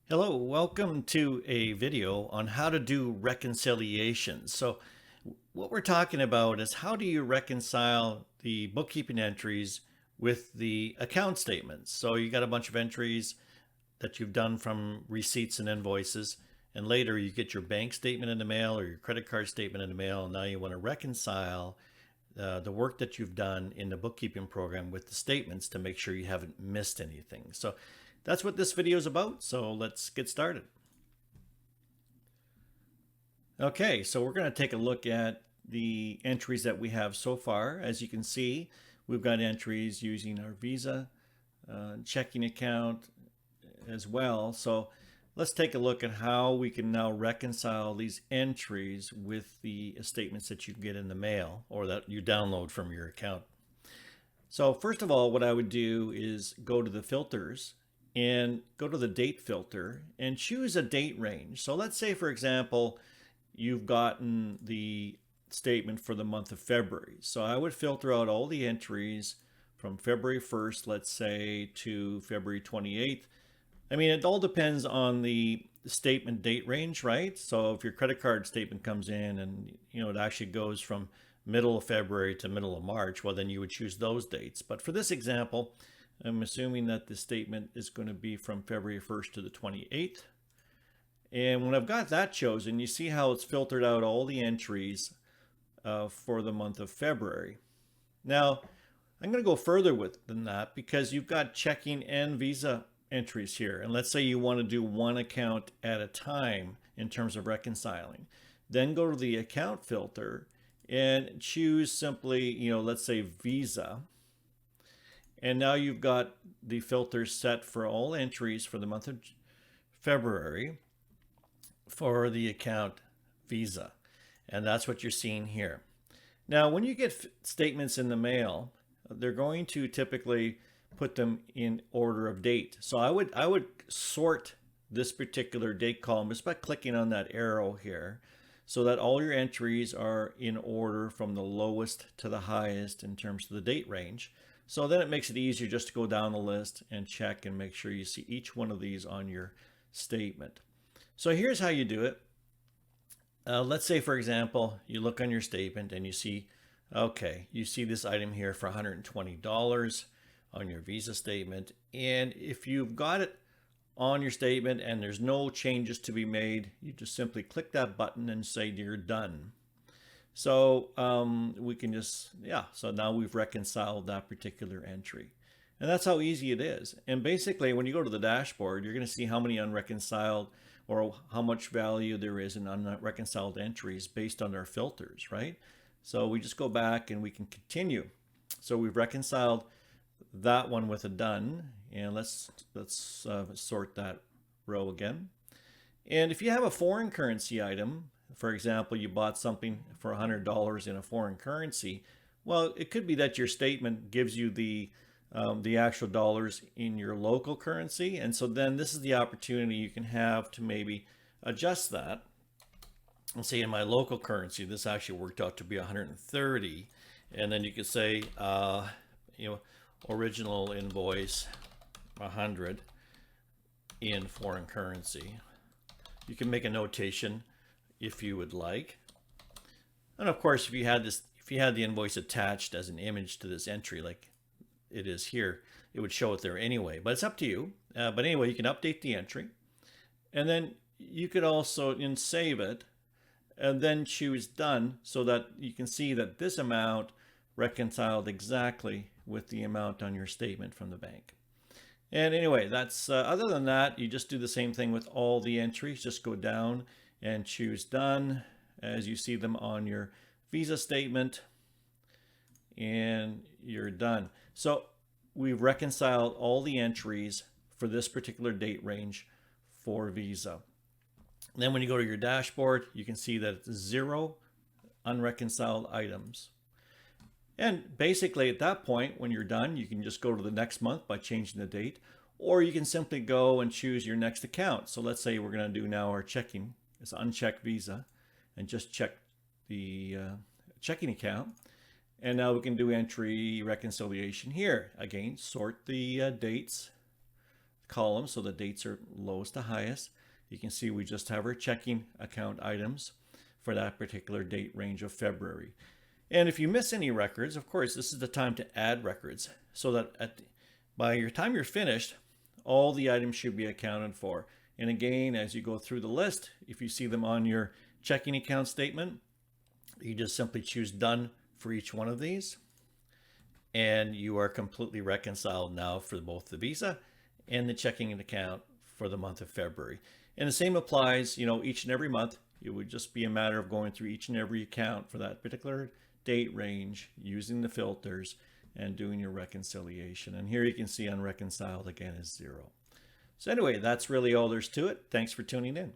Hello, welcome to a video on how to do reconciliations. So what we're talking about is how do you reconcile the bookkeeping entries with the account statements. So you got a bunch of entries that you've done from receipts and invoices, and later you get your bank statement in the mail or your credit card statement in the mail, and now you want to reconcile the work that you've done in the bookkeeping program with the statements to make sure you haven't missed anything. So that's what this video is about. So let's get started. Okay, so we're going to take a look at the entries that we have so far. As you can see, we've got entries using our Visa checking account as well. So let's take a look at how we can now reconcile these entries with the statements that you get in the mail or that you download from your account. So first of all, what I would do is go to the filters and go to the date filter and choose a date range. So let's say, for example, you've gotten the statement for the month of February. So I would filter out all the entries from February 1st, let's say, to February 28th. I mean, it all depends on the statement date range, right? So if your credit card statement comes in and it actually goes from middle of February to middle of March, well, then you would choose those dates. But for this example, I'm assuming that the statement is going to be from February 1st to the 28th. And when I've got that chosen, you see how it's filtered out all the entries for the month of February. Now, I'm going to go further than that because you've got checking and Visa entries here. And let's say you want to do one account at a time in terms of reconciling. Then go to the account filter and choose simply, let's say Visa. And now you've got the filters set for all entries for the month of February for the account Visa. And that's what you're seeing here. Now, when you get statements in the mail, they're going to typically put them in order of date. So I would sort this particular date column just by clicking on that arrow here so that all your entries are in order from the lowest to the highest in terms of the date range. So then it makes it easier just to go down the list and check and make sure you see each one of these on your statement. So here's how you do it. Let's say, for example, you look on your statement and you see, okay, you see this item here for $120 on your Visa statement. And if you've got it on your statement and there's no changes to be made, you just simply click that button and say you're done. So we can just, so now we've reconciled that particular entry. And that's how easy it is. And basically, when you go to the dashboard, you're going to see how many unreconciled or how much value there is in unreconciled entries based on our filters, right? So we just go back and we can continue. So we've reconciled that one with a done. And let's sort that row again. And if you have a foreign currency item, for example, you bought something for $100 in a foreign currency, well, it could be that your statement gives you the actual dollars in your local currency. And so then this is the opportunity you can have to maybe adjust that. And say in my local currency, this actually worked out to be 130. And then you could say, original invoice 100 in foreign currency. You can make a notation if you would like. And of course, if you had the invoice attached as an image to this entry, like it is here, it would show it there anyway, but it's up to you. But anyway, you can update the entry. And then you could also save it and then choose done so that you can see that this amount reconciled exactly with the amount on your statement from the bank. And anyway, that's other than that, you just do the same thing with all the entries. Just go down and choose done as you see them on your Visa statement, and you're done. So we've reconciled all the entries for this particular date range for Visa. And then when you go to your dashboard, you can see that it's 0 unreconciled items. And basically at that point, when you're done, you can just go to the next month by changing the date, or you can simply go and choose your next account. So let's say we're going to do now our checking. It's uncheck Visa and just check the checking account. And now we can do entry reconciliation here. Again, sort the dates, column, so the dates are lowest to highest. You can see we just have our checking account items for that particular date range of February. And if you miss any records, of course, this is the time to add records so that by your time you're finished, all the items should be accounted for. And again, as you go through the list, if you see them on your checking account statement, you just simply choose done for each one of these. And you are completely reconciled now for both the Visa and the checking account for the month of February. And the same applies, each and every month. It would just be a matter of going through each and every account for that particular date range, using the filters and doing your reconciliation. And here you can see unreconciled again is 0. So anyway, that's really all there's to it. Thanks for tuning in.